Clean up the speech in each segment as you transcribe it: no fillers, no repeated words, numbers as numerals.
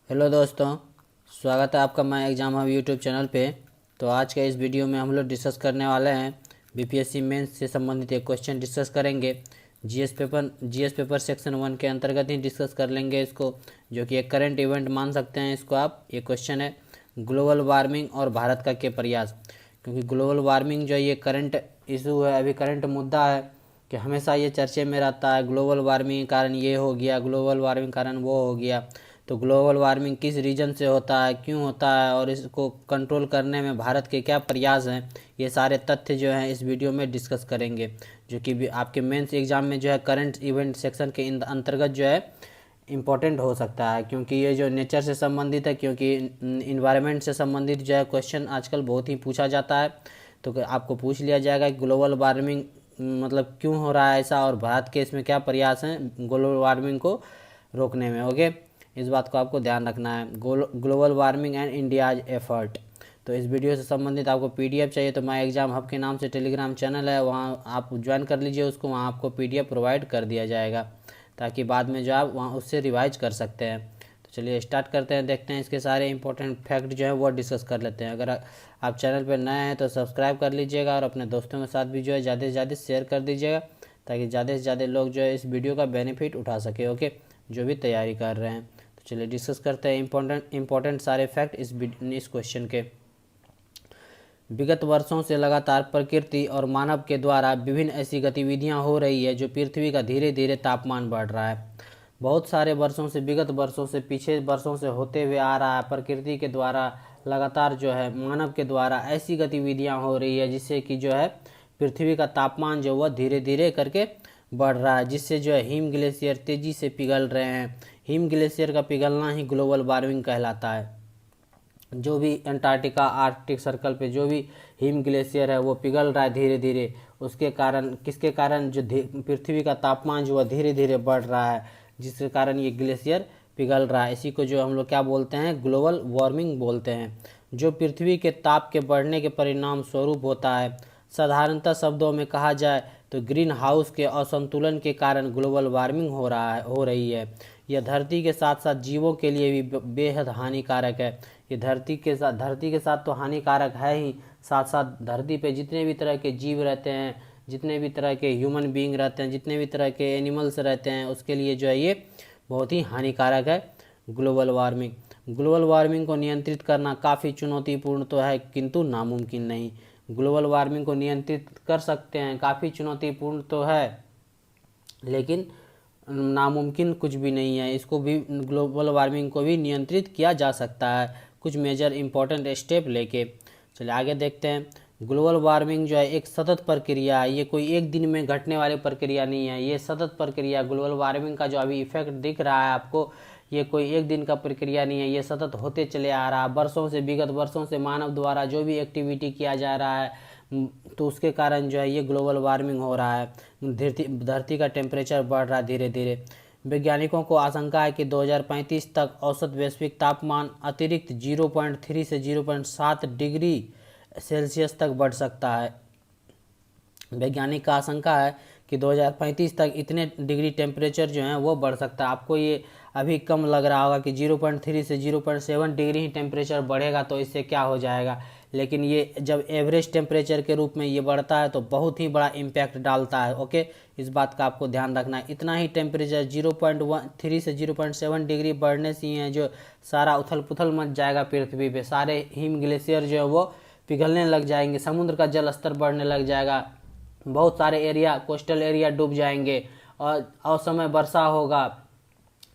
Hello दोस्तों, स्वागत है आपका my exam hub YouTube channel पे। तो आज के इस वीडियो में हम लोग डिस्कस करने वाले हैं बीपीएससी मेंस से संबंधित एक क्वेश्चन डिस्कस करेंगे। जीएस पेपर सेक्शन 1 के अंतर्गत ही डिस्कस कर लेंगे इसको, जो कि एक करंट इवेंट मान सकते हैं इसको आप। ये क्वेश्चन है ग्लोबल वार्मिंग और भारत का के प्रयास। क्योंकि ग्लोबल वार्मिंग जो ये करंट इशू है, अभी करंट मुद्दा है कि हमेशा ये चर्चे में रहता है। ग्लोबल वार्मिंग के कारण ये हो गया, ग्लोबल वार्मिंग के कारण वो हो गया। तो ग्लोबल वार्मिंग किस रीजन से होता है, क्यों होता है और इसको कंट्रोल करने में भारत के क्या प्रयास हैं, ये सारे तथ्य जो हैं इस वीडियो में डिस्कस करेंगे। जो कि आपके मेंस एग्जाम में जो है करंट इवेंट सेक्शन के अंतर्गत जो है इम्पोर्टेंट हो सकता है। क्योंकि ये जो नेचर से संबंधित है, क्योंकि इन्वायरमेंट से संबंधित जो है क्वेश्चन आजकल बहुत ही पूछा जाता है। तो आपको पूछ लिया जाएगा कि ग्लोबल वार्मिंग मतलब क्यों हो रहा है ऐसा, और भारत के इसमें क्या प्रयास हैं ग्लोबल वार्मिंग को रोकने में। ओके, इस बात को आपको ध्यान रखना है। Global warming and India's effort. तो इस वीडियो से संबंधित आपको पीडीएफ चाहिए तो माय एग्जाम हब के नाम से टेलीग्राम चैनल है, वहाँ आप ज्वाइन कर लीजिए उसको। वहाँ आपको पीडीएफ प्रोवाइड कर दिया जाएगा ताकि बाद में जो आप वहाँ उससे रिवाइज कर सकते हैं। तो चलिए स्टार्ट करते हैं, देखते हैं इसके सारे इंपॉर्टेंट फैक्ट जो है वो डिस्कस कर लेते हैं। अगर आप चैनल पर नए हैं तो सब्सक्राइब कर लीजिएगा और अपने दोस्तों के साथ भी जो है ज़्यादा से ज़्यादा शेयर कर दीजिएगा, ताकि ज़्यादा से ज़्यादा लोग जो है इस वीडियो का बेनिफिट उठा सके। ओके, जो भी तैयारी कर रहे हैं। तो चलिए डिस्कस करते हैं इंपॉर्टेंट सारे फैक्ट इस क्वेश्चन के। विगत वर्षों से लगातार प्रकृति और मानव के द्वारा विभिन्न ऐसी गतिविधियां हो रही है जो पृथ्वी का धीरे धीरे तापमान बढ़ रहा है। बहुत सारे वर्षों से, विगत वर्षों से, पीछे वर्षों से होते हुए आ रहा है। प्रकृति के द्वारा लगातार जो है मानव के द्वारा ऐसी गतिविधियां हो रही है जिससे कि जो है पृथ्वी का तापमान जो वह धीरे धीरे करके बढ़ रहा है, जिससे जो है हिम ग्लेशियर तेजी से पिघल रहे हैं। हिम ग्लेशियर का पिघलना ही ग्लोबल वार्मिंग कहलाता है। जो भी अंटार्कटिका, आर्कटिक सर्कल पे जो भी हिम ग्लेशियर है वो पिघल रहा है धीरे धीरे। उसके कारण, किसके कारण, जो पृथ्वी का तापमान जो है धीरे धीरे बढ़ रहा है, जिसके कारण ये ग्लेशियर पिघल रहा है। इसी को जो हम लोग क्या बोलते हैं, ग्लोबल वार्मिंग बोलते हैं, जो पृथ्वी के ताप के बढ़ने के परिणाम स्वरूप होता है। साधारणतः शब्दों में कहा जाए तो ग्रीन हाउस के असंतुलन के कारण ग्लोबल वार्मिंग हो रही है। यह धरती के साथ साथ जीवों के लिए भी बेहद हानिकारक है। ये धरती के साथ तो हानिकारक है ही, साथ साथ धरती पे जितने भी तरह के जीव रहते हैं, जितने भी तरह के ह्यूमन बीइंग रहते हैं, जितने भी तरह के एनिमल्स रहते हैं, उसके लिए जो है ये बहुत ही हानिकारक है ग्लोबल वार्मिंग। ग्लोबल वार्मिंग को नियंत्रित करना काफ़ी चुनौतीपूर्ण तो है, किंतु नामुमकिन नहीं। ग्लोबल वार्मिंग को नियंत्रित कर सकते हैं, काफ़ी चुनौतीपूर्ण तो है, लेकिन नामुमकिन कुछ भी नहीं है। इसको भी, ग्लोबल वार्मिंग को भी नियंत्रित किया जा सकता है कुछ मेजर इंपॉर्टेंट स्टेप लेके। चलिए आगे देखते हैं। ग्लोबल वार्मिंग जो है एक सतत प्रक्रिया है, ये कोई एक दिन में घटने वाली प्रक्रिया नहीं है, ये सतत प्रक्रिया। ग्लोबल वार्मिंग का जो अभी इफेक्ट दिख रहा है आपको, ये कोई एक दिन का प्रक्रिया नहीं है, ये सतत होते चले आ रहा है। वर्षों से, विगत वर्षों से मानव द्वारा जो भी एक्टिविटी किया जा रहा है तो उसके कारण जो है ये ग्लोबल वार्मिंग हो रहा है। धरती का टेम्परेचर बढ़ रहा है धीरे धीरे। वैज्ञानिकों को आशंका है कि 2035 तक औसत वैश्विक तापमान अतिरिक्त 0.3 से 0.7 डिग्री सेल्सियस तक बढ़ सकता है। वैज्ञानिक का आशंका है कि 2035 तक इतने डिग्री टेम्परेचर जो है वो बढ़ सकता है। आपको ये अभी कम लग रहा होगा कि 0.3 से 0.7 डिग्री ही टेम्परेचर बढ़ेगा तो इससे क्या हो जाएगा, लेकिन ये जब एवरेज टेम्परेचर के रूप में ये बढ़ता है तो बहुत ही बड़ा इम्पैक्ट डालता है। ओके, इस बात का आपको ध्यान रखना है। इतना ही टेम्परेचर 0.13 से 0.7 डिग्री बढ़ने से ही है जो सारा उथल पुथल मच जाएगा पृथ्वी पे। सारे हिम ग्लेशियर जो है वो पिघलने लग जाएंगे, समुद्र का जल स्तर बढ़ने लग जाएगा, बहुत सारे एरिया, कोस्टल एरिया डूब जाएंगे और असमय वर्षा होगा।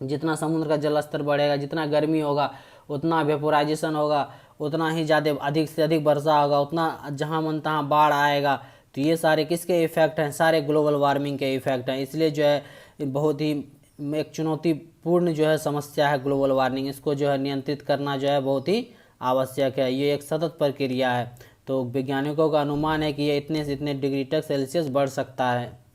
जितना समुद्र का जल स्तर बढ़ेगा, जितना गर्मी होगा, उतना वेपोराइजेशन होगा, उतना ही ज़्यादा अधिक से अधिक वर्षा होगा, उतना जहाँ मन तहाँ बाढ़ आएगा। तो ये सारे किसके इफेक्ट हैं, सारे ग्लोबल वार्मिंग के इफेक्ट हैं। इसलिए जो है बहुत ही एक चुनौतीपूर्ण जो है समस्या है ग्लोबल वार्मिंग। इसको जो है नियंत्रित करना जो है बहुत ही आवश्यक है। ये एक सतत प्रक्रिया है। तो वैज्ञानिकों का अनुमान है कि ये इतने से इतने डिग्री तक सेल्सियस बढ़ सकता है।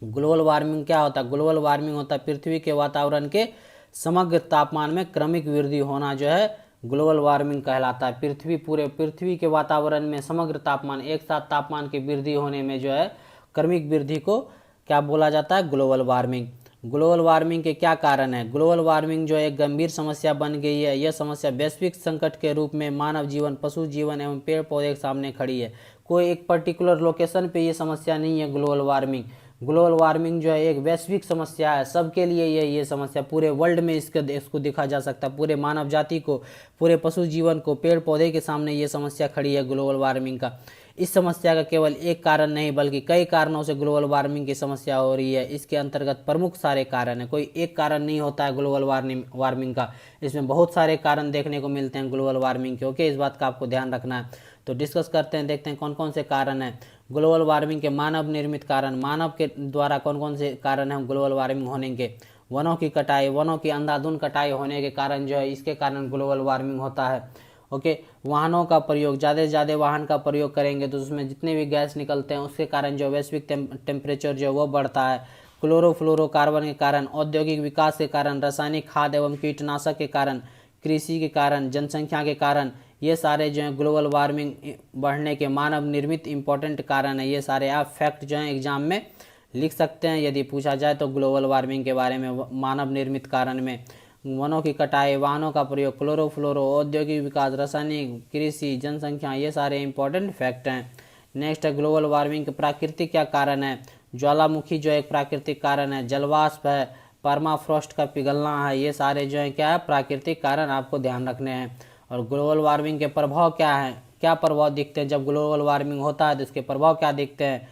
ग्लोबल वार्मिंग क्या होता है? ग्लोबल वार्मिंग होता है पृथ्वी के वातावरण के समग्र तापमान में क्रमिक वृद्धि होना जो है ग्लोबल वार्मिंग कहलाता है। पूरे पृथ्वी के वातावरण में समग्र तापमान, एक साथ तापमान की वृद्धि होने में जो है क्रमिक वृद्धि को क्या बोला जाता है? Global warming. ग्लोबल वार्मिंग के क्या कारण है? ग्लोबल वार्मिंग जो एक गंभीर समस्या बन गई है। यह समस्या वैश्विक संकट के रूप में मानव जीवन, पशु जीवन एवं पेड़ पौधे के सामने खड़ी है। कोई एक पर्टिकुलर लोकेशन पे ये समस्या नहीं है। ग्लोबल वार्मिंग जो है एक वैश्विक समस्या है, सबके लिए ये समस्या पूरे वर्ल्ड में इसको देखा जा सकता है। पूरे मानव जाति को, पूरे पशु जीवन को, पेड़ पौधे के सामने ये समस्या खड़ी है ग्लोबल वार्मिंग का। इस समस्या का केवल एक कारण नहीं बल्कि कई कारणों से ग्लोबल वार्मिंग की समस्या हो रही है। इसके अंतर्गत प्रमुख सारे कारण हैं, कोई एक कारण नहीं होता है ग्लोबल वार्मिंग का। इसमें बहुत सारे कारण देखने को मिलते हैं ग्लोबल वार्मिंग के। ओके, इस बात का आपको ध्यान रखना है। तो डिस्कस करते हैं, देखते हैं कौन कौन से कारण हैं ग्लोबल वार्मिंग के। मानव निर्मित कारण, मानव के द्वारा कौन कौन से कारण हैं ग्लोबल वार्मिंग होने के? वनों की कटाई, वनों की अंधाधुंध कटाई होने के कारण जो है, इसके कारण ग्लोबल वार्मिंग होता है। ओके, वाहनों का प्रयोग, ज़्यादा से ज़्यादा वाहन का प्रयोग करेंगे तो उसमें जितने भी गैस निकलते हैं उसके कारण जो वैश्विक टेम्परेचर जो है वो बढ़ता है। क्लोरोफ्लोरोकार्बन के कारण, औद्योगिक विकास के कारण, रासायनिक खाद एवं कीटनाशक के कारण, कृषि के कारण, जनसंख्या के कारण, ये सारे जो हैं ग्लोबल वार्मिंग बढ़ने के मानव निर्मित इंपॉर्टेंट कारण है। ये सारे आप फैक्ट जो हैं एग्जाम में लिख सकते हैं यदि पूछा जाए तो ग्लोबल वार्मिंग के बारे में। मानव निर्मित कारण में वनों की कटाई, वाहनों का प्रयोग, क्लोरोफ्लोरो, औद्योगिक विकास, रासायनिक, कृषि, जनसंख्या, ये सारे इंपॉर्टेंट फैक्ट हैं। नेक्स्ट है ग्लोबल वार्मिंग के प्राकृतिक क्या कारण है? ज्वालामुखी जो एक प्राकृतिक कारण है, जलवाष्प है, परमाफ्रॉस्ट का पिघलना है, ये सारे जो है क्या है प्राकृतिक कारण आपको ध्यान रखने हैं। और ग्लोबल वार्मिंग के प्रभाव क्या हैं? क्या प्रभाव दिखते हैं जब ग्लोबल वार्मिंग होता है तो इसके प्रभाव क्या दिखते हैं?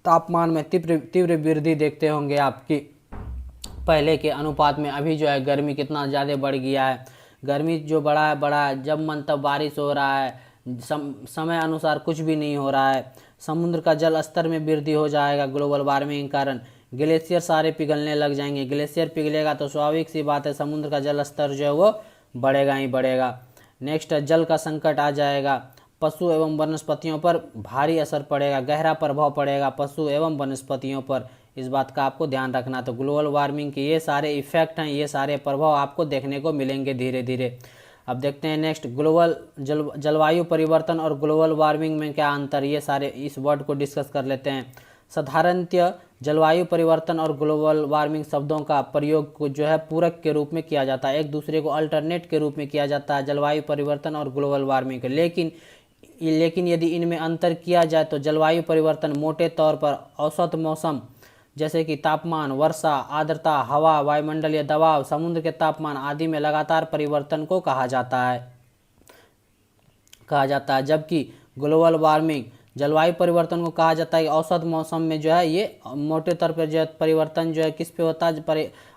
तापमान में तीव्र वृद्धि देखते होंगे आपकी पहले के अनुपात में। अभी जो है गर्मी कितना ज़्यादा बढ़ गया है। गर्मी जो बढ़ा है, जब मन तब बारिश हो रहा है, समय अनुसार कुछ भी नहीं हो रहा है। समुद्र का जल स्तर में वृद्धि हो जाएगा ग्लोबल वार्मिंग के कारण। ग्लेशियर सारे पिघलने लग जाएंगे। ग्लेशियर पिघलेगा तो स्वाभाविक सी बात है समुद्र का जल स्तर जो है वो बढ़ेगा ही बढ़ेगा। नेक्स्ट है जल का संकट आ जाएगा। पशु एवं वनस्पतियों पर भारी असर पड़ेगा, गहरा प्रभाव पड़ेगा पशु एवं वनस्पतियों पर। इस बात का आपको ध्यान रखना। तो ग्लोबल वार्मिंग के ये सारे इफेक्ट हैं, ये सारे प्रभाव आपको देखने को मिलेंगे धीरे धीरे। अब देखते हैं नेक्स्ट ग्लोबल जलवायु परिवर्तन और ग्लोबल वार्मिंग में क्या अंतर, ये सारे इस वर्ड को डिस्कस कर लेते हैं। साधारणतः जलवायु परिवर्तन और ग्लोबल वार्मिंग शब्दों का प्रयोग को जो है पूरक के रूप में किया जाता है, एक दूसरे को अल्टरनेट के रूप में किया जाता है जलवायु परिवर्तन और ग्लोबल वार्मिंग के। लेकिन यदि इनमें अंतर किया जाए तो जलवायु परिवर्तन मोटे तौर पर औसत मौसम जैसे कि तापमान, वर्षा, आर्द्रता, हवा, वायुमंडलीय दबाव, समुद्र के तापमान आदि में लगातार परिवर्तन को कहा जाता है। जबकि ग्लोबल वार्मिंग जलवायु परिवर्तन को कहा जाता है कि औसत मौसम में जो है ये मोटे तौर पर जो है परिवर्तन जो है किस पे होता है,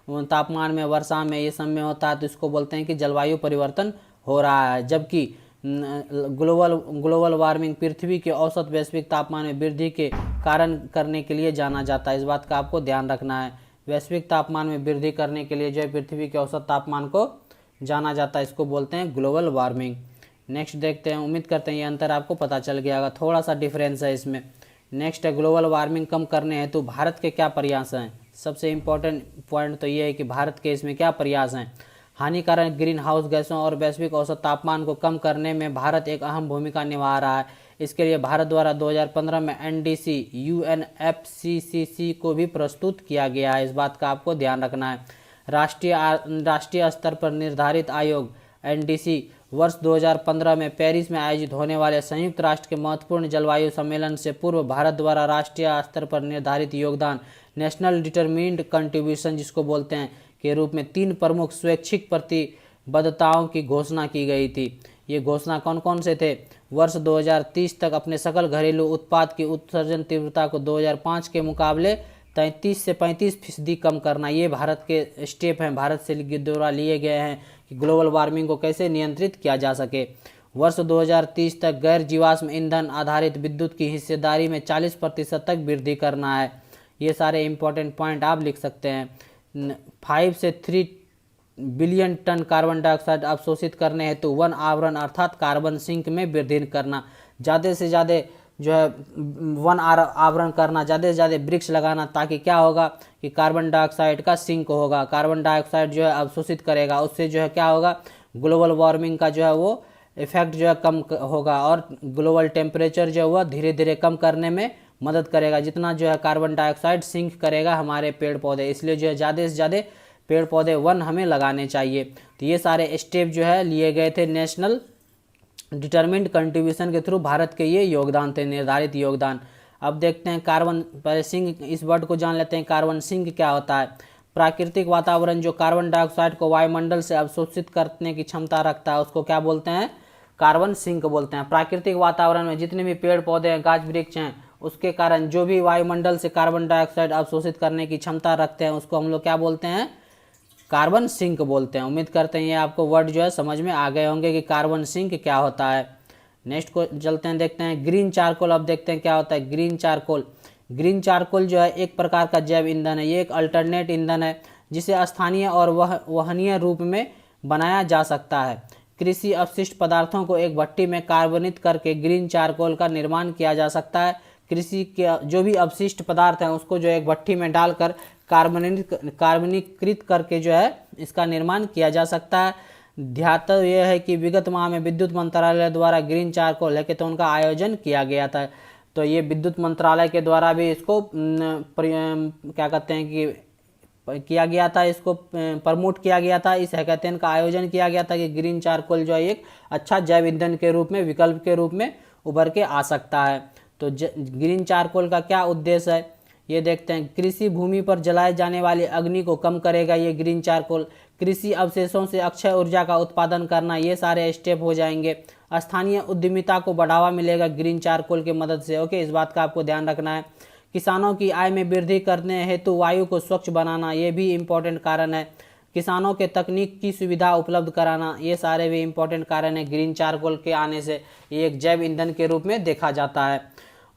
तापमान में, वर्षा में, ये सब में होता है, तो इसको बोलते हैं कि जलवायु परिवर्तन हो रहा है। जबकि ग्लोबल वार्मिंग पृथ्वी के औसत वैश्विक तापमान में वृद्धि के कारण करने के लिए जाना जाता है। इस बात का आपको ध्यान रखना है। वैश्विक तापमान में वृद्धि करने के लिए जो है पृथ्वी के औसत तापमान को जाना जाता है, इसको बोलते हैं ग्लोबल वार्मिंग। नेक्स्ट देखते हैं, उम्मीद करते हैं ये अंतर आपको पता चल गया होगा, थोड़ा सा डिफरेंस है इसमें। नेक्स्ट है ग्लोबल वार्मिंग कम करने हेतु तो भारत के क्या प्रयास हैं? सबसे इम्पोर्टेंट पॉइंट तो ये है कि भारत के इसमें क्या प्रयास हैं। हानिकारक ग्रीन हाउस गैसों और वैश्विक औसत तापमान को कम करने में भारत एक अहम भूमिका निभा रहा है। इसके लिए भारत द्वारा 2015 में एनडीसी UNFCCC को भी प्रस्तुत किया गया है। इस बात का आपको ध्यान रखना है। राष्ट्रीय स्तर पर निर्धारित आयोग एनडीसी वर्ष 2015 में पेरिस में आयोजित होने वाले संयुक्त राष्ट्र के महत्वपूर्ण जलवायु सम्मेलन से पूर्व भारत द्वारा राष्ट्रीय स्तर पर निर्धारित योगदान, नेशनल डिटरमिन्ड कंट्रीब्यूशन जिसको बोलते हैं, के रूप में 3 प्रमुख स्वैच्छिक प्रतिबद्धताओं की घोषणा की गई थी। ये घोषणा कौन कौन से थे? वर्ष 2030 तक अपने सकल घरेलू उत्पाद की उत्सर्जन तीव्रता को 2005 के मुकाबले 33 से 35% कम करना। ये भारत के स्टेप हैं, भारत से द्वारा लिए गए हैं कि ग्लोबल वार्मिंग को कैसे नियंत्रित किया जा सके। वर्ष 2030 तक गैर जीवाश्म ईंधन आधारित विद्युत की हिस्सेदारी में 40% तक वृद्धि करना है। ये सारे इंपॉर्टेंट पॉइंट आप लिख सकते हैं। 5 से 3 बिलियन टन कार्बन डाइऑक्साइड अवशोषित करने हेतु वन आवरण अर्थात कार्बन सिंक में वृद्धि करना। ज़्यादा से ज़्यादा जो है वन आवरण करना, ज़्यादा से ज़्यादा वृक्ष लगाना, ताकि क्या होगा कि कार्बन डाइऑक्साइड का सिंक होगा, कार्बन डाइऑक्साइड जो है अवशोषित करेगा। उससे जो है क्या होगा, ग्लोबल वार्मिंग का जो है वो इफेक्ट जो है कम होगा और ग्लोबल टेम्परेचर जो है वह धीरे धीरे कम करने में मदद करेगा, जितना जो है कार्बन डाइऑक्साइड सिंक करेगा हमारे पेड़ पौधे। इसलिए जो है ज़्यादा से ज़्यादा पेड़ पौधे वन हमें लगाने चाहिए। तो ये सारे स्टेप जो है लिए गए थे नेशनल डिटरमिन्ड कंट्रीब्यूशन के थ्रू, भारत के ये योगदान थे, निर्धारित योगदान। अब देखते हैं कार्बन, पहले सिंक, इस वर्ड को जान लेते हैं। कार्बन सिंक क्या होता है? प्राकृतिक वातावरण जो कार्बन डाइऑक्साइड को वायुमंडल से अवशोषित करने की क्षमता रखता है, उसको क्या बोलते हैं? कार्बन सिंक बोलते हैं। प्राकृतिक वातावरण में जितने भी पेड़ पौधे हैं, गाछ वृक्ष हैं, उसके कारण जो भी वायुमंडल से कार्बन डाइऑक्साइड अवशोषित करने की क्षमता रखते हैं, उसको हम लोग क्या बोलते हैं? कार्बन सिंक बोलते हैं। उम्मीद करते हैं ये आपको वर्ड जो है समझ में आ गए होंगे कि कार्बन सिंक क्या होता है। नेक्स्ट को चलते हैं, देखते हैं ग्रीन चारकोल। अब देखते हैं क्या होता है ग्रीन चारकोल। ग्रीन चारकोल जो है एक प्रकार का जैव ईंधन है। ये एक अल्टरनेट ईंधन है जिसे स्थानीय और वहनीय रूप में बनाया जा सकता है। कृषि अपशिष्ट पदार्थों को एक भट्टी में कार्बनित करके ग्रीन चारकोल का निर्माण किया जा सकता है। कृषि के जो भी अपशिष्ट पदार्थ हैं उसको जो एक भट्टी में डालकर कार्बनीकृत करके जो है इसका निर्माण किया जा सकता है। ध्यातव्य यह है कि विगत माह में विद्युत मंत्रालय द्वारा ग्रीन चारकोल हैकेथॉन का आयोजन किया गया था। तो ये विद्युत मंत्रालय के द्वारा भी इसको क्या कहते हैं कि किया गया था, इसको प्रमोट किया गया था, इस हैकेथॉन का आयोजन किया गया था कि ग्रीन चारकोल जो है एक अच्छा जैव ईंधन के रूप में, विकल्प के रूप में उभर के आ सकता है। तो ग्रीन चारकोल का क्या उद्देश्य है ये देखते हैं। कृषि भूमि पर जलाए जाने वाली अग्नि को कम करेगा ये ग्रीन चारकोल। कृषि अवशेषों से अक्षय ऊर्जा का उत्पादन करना, ये सारे स्टेप हो जाएंगे। स्थानीय उद्यमिता को बढ़ावा मिलेगा ग्रीन चारकोल की मदद से। ओके, इस बात का आपको ध्यान रखना है। किसानों की आय में वृद्धि करने हेतु वायु को स्वच्छ बनाना, ये भी इम्पोर्टेंट कारण है। किसानों के तकनीक की सुविधा उपलब्ध कराना, ये सारे भी इम्पोर्टेंट कारण है। ग्रीन चारकोल के आने से ये एक जैव ईंधन के रूप में देखा जाता है।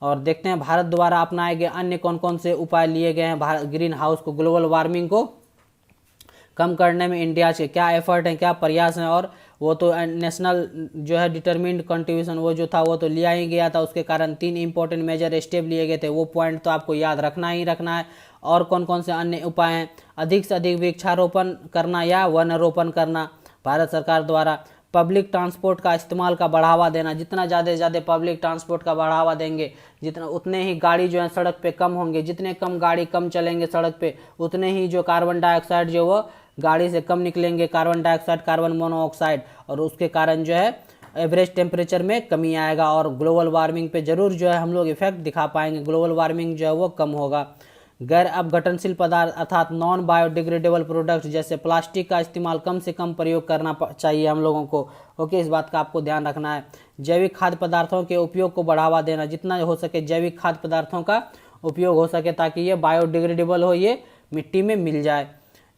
और देखते हैं भारत द्वारा अपनाए गए अन्य कौन कौन से उपाय लिए गए हैं ग्रीन हाउस को, ग्लोबल वार्मिंग को कम करने में इंडिया के क्या एफर्ट हैं, क्या प्रयास हैं। और वो तो नेशनल जो है डिटरमिन्ड कंट्रीब्यूशन वो जो था वो तो लिया ही गया था, उसके कारण 3 इंपॉर्टेंट मेजर स्टेप लिए गए थे। वो पॉइंट तो आपको याद रखना ही रखना है। और कौन कौन से अन्य उपाय हैं? अधिक से अधिक वृक्षारोपण करना या वनारोपण करना भारत सरकार द्वारा। पब्लिक ट्रांसपोर्ट का इस्तेमाल का बढ़ावा देना, जितना ज़्यादा से ज़्यादा पब्लिक ट्रांसपोर्ट का बढ़ावा देंगे जितना, उतने ही गाड़ी जो है सड़क पे कम होंगे। जितने कम गाड़ी कम चलेंगे सड़क पे, उतने ही जो कार्बन डाइऑक्साइड जो वो गाड़ी से कम निकलेंगे, कार्बन डाइऑक्साइड, कार्बन मोनोऑक्साइड, और उसके कारण जो है एवरेज टेम्परेचर में कमी आएगा और ग्लोबल वार्मिंग पे जरूर जो है हम लोग इफेक्ट दिखा पाएंगे। ग्लोबल वार्मिंग जो है वो कम होगा। गैर अपघटनशील पदार्थ अर्थात नॉन बायोडिग्रेडेबल प्रोडक्ट जैसे प्लास्टिक का इस्तेमाल कम से कम प्रयोग करना चाहिए हम लोगों को। ओके, इस बात का आपको ध्यान रखना है। जैविक खाद्य पदार्थों के उपयोग को बढ़ावा देना, जितना हो सके जैविक खाद्य पदार्थों का उपयोग हो सके ताकि ये बायोडिग्रेडेबल हो, ये मिट्टी में मिल जाए।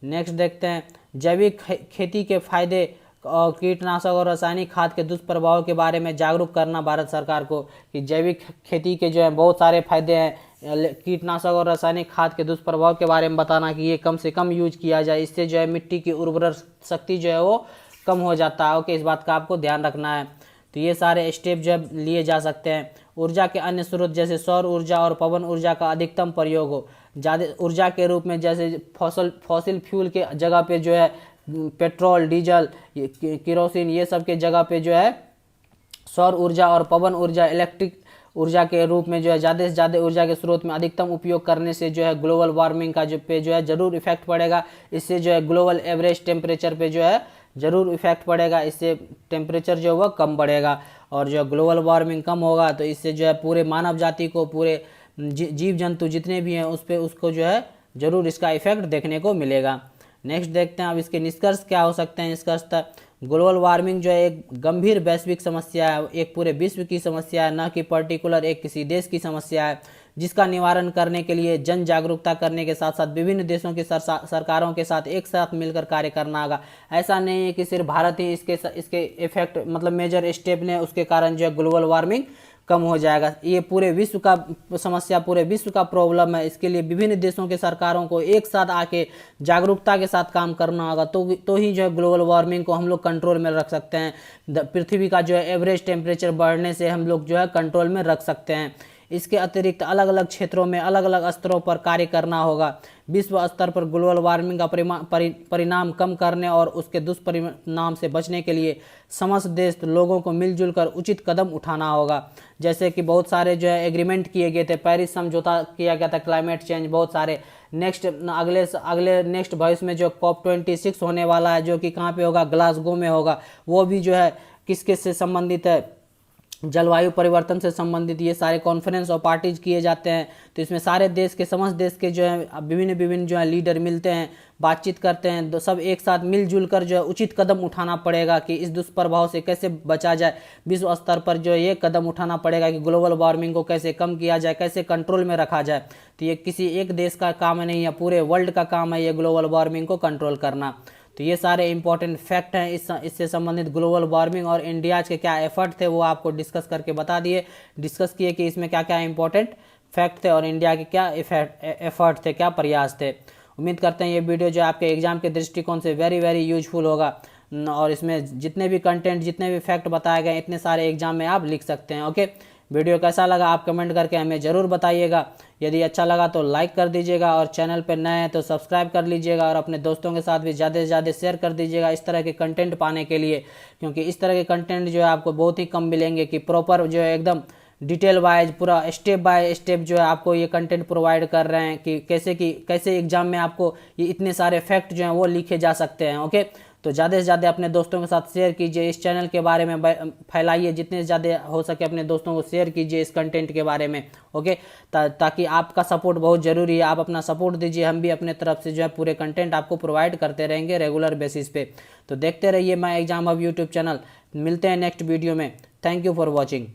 नेक्स्ट देखते हैं जैविक खेती के फायदे और कीटनाशक और रासायनिक खाद के दुष्प्रभाव के बारे में जागरूक करना भारत सरकार को, कि जैविक खेती के जो है बहुत सारे फायदे हैं। कीटनाशक और रासायनिक खाद के दुष्प्रभाव के बारे में बताना कि ये कम से कम यूज किया जाए, इससे जो है मिट्टी की उर्वरक शक्ति जो है वो कम हो जाता है। ओके, इस बात का आपको ध्यान रखना है। तो ये सारे स्टेप जो है लिए जा सकते हैं। ऊर्जा के अन्य स्रोत जैसे सौर ऊर्जा और पवन ऊर्जा का अधिकतम प्रयोग हो। ज़्यादा ऊर्जा के रूप में जैसे फॉसिल फ्यूल के जगह पे जो है पेट्रोल, डीजल, केरोसिन, ये सब के जगह पे जो है सौर ऊर्जा और पवन ऊर्जा, इलेक्ट्रिक ऊर्जा के रूप में जो है ज़्यादा से ज़्यादा ऊर्जा के स्रोत में अधिकतम उपयोग करने से जो है ग्लोबल वार्मिंग का जो पे जो है ज़रूर इफेक्ट पड़ेगा। इससे जो है ग्लोबल एवरेज टेम्परेचर पे जो है ज़रूर इफेक्ट पड़ेगा। इससे टेम्परेचर जो है वह कम बढ़ेगा और जो ग्लोबल वार्मिंग कम होगा तो इससे जो है पूरे मानव जाति को, पूरे जीव जंतु जितने भी हैं उस पर उसको जो है ज़रूर इसका इफेक्ट देखने को मिलेगा। नेक्स्ट देखते हैं अब इसके निष्कर्ष क्या हो सकते हैं। निष्कर्ष ग्लोबल वार्मिंग जो है एक गंभीर वैश्विक समस्या है, एक पूरे विश्व की समस्या है, न कि पर्टिकुलर एक किसी देश की समस्या है, जिसका निवारण करने के लिए जन जागरूकता करने के साथ साथ विभिन्न देशों की सरकारों के साथ एक साथ मिलकर कार्य करना होगा। ऐसा नहीं है कि सिर्फ भारत ही इसके इफेक्ट मतलब मेजर स्टेप लें उसके कारण जो है ग्लोबल वार्मिंग कम हो जाएगा। ये पूरे विश्व का समस्या, पूरे विश्व का प्रॉब्लम है। इसके लिए विभिन्न देशों के सरकारों को एक साथ आके जागरूकता के साथ काम करना होगा, तो ही जो है ग्लोबल वार्मिंग को हम लोग कंट्रोल में रख सकते हैं। पृथ्वी का जो है एवरेज टेम्परेचर बढ़ने से हम लोग जो है कंट्रोल में रख सकते हैं। इसके अतिरिक्त अलग अलग क्षेत्रों में अलग अलग स्तरों पर कार्य करना होगा। विश्व स्तर पर ग्लोबल वार्मिंग का परिणाम कम करने और उसके दुष्परिणाम से बचने के लिए समस्त देश लोगों को मिलजुल कर उचित कदम उठाना होगा। जैसे कि बहुत सारे जो है एग्रीमेंट किए गए थे, पेरिस समझौता किया गया था, क्लाइमेट चेंज, बहुत सारे अगले नेक्स्ट भविष्य में जो COP26 होने वाला है, जो कि कहाँ पे होगा, ग्लासगो में होगा, वो भी जो है किस से संबंधित है, जलवायु परिवर्तन से संबंधित ये सारे कॉन्फ्रेंस और पार्टीज किए जाते हैं। तो इसमें सारे देश के समस्त देश के जो है विभिन्न जो है लीडर मिलते हैं, बातचीत करते हैं, तो सब एक साथ मिलजुल कर जो है उचित कदम उठाना पड़ेगा कि इस दुष्प्रभाव से कैसे बचा जाए। विश्व स्तर पर जो है ये कदम उठाना पड़ेगा कि ग्लोबल वार्मिंग को कैसे कम किया जाए, कैसे कंट्रोल में रखा जाए। तो ये किसी एक देश का काम नहीं है, पूरे वर्ल्ड का काम है ये ग्लोबल वार्मिंग को कंट्रोल करना। तो ये सारे इंपॉर्टेंट फैक्ट हैं इससे संबंधित ग्लोबल वार्मिंग और इंडिया के क्या एफर्ट थे वो आपको डिस्कस करके बता दिए, डिस्कस किए कि इसमें क्या क्या इंपॉर्टेंट फैक्ट थे और इंडिया के क्या एफर्ट थे, क्या प्रयास थे। उम्मीद करते हैं ये वीडियो जो आपके एग्जाम के दृष्टिकोण से वेरी यूजफुल होगा और इसमें जितने भी कंटेंट, जितने भी फैक्ट बताए गए इतने सारे एग्जाम में आप लिख सकते हैं। ओके, वीडियो कैसा लगा आप कमेंट करके हमें ज़रूर बताइएगा। यदि अच्छा लगा तो लाइक कर दीजिएगा और चैनल पर नए हैं तो सब्सक्राइब कर लीजिएगा और अपने दोस्तों के साथ भी ज़्यादा से ज़्यादा शेयर कर दीजिएगा इस तरह के कंटेंट पाने के लिए, क्योंकि इस तरह के कंटेंट जो है आपको बहुत ही कम मिलेंगे कि प्रॉपर जो है एकदम डिटेल वाइज पूरा स्टेप बाय स्टेप जो है आपको ये कंटेंट प्रोवाइड कर रहे हैं कि कैसे एग्जाम में आपको ये इतने सारे फैक्ट जो हैं वो लिखे जा सकते हैं। ओके, तो ज़्यादा से ज़्यादा अपने दोस्तों के साथ शेयर कीजिए, इस चैनल के बारे में फैलाइए, जितने ज़्यादा हो सके अपने दोस्तों को शेयर कीजिए इस कंटेंट के बारे में। ओके, ताकि आपका सपोर्ट बहुत ज़रूरी है, आप अपना सपोर्ट दीजिए, हम भी अपने तरफ से जो है पूरे कंटेंट आपको प्रोवाइड करते रहेंगे रेगुलर बेसिस पे। तो देखते रहिए my exam hub YouTube channel. मिलते हैं नेक्स्ट वीडियो में। Thank you for watching.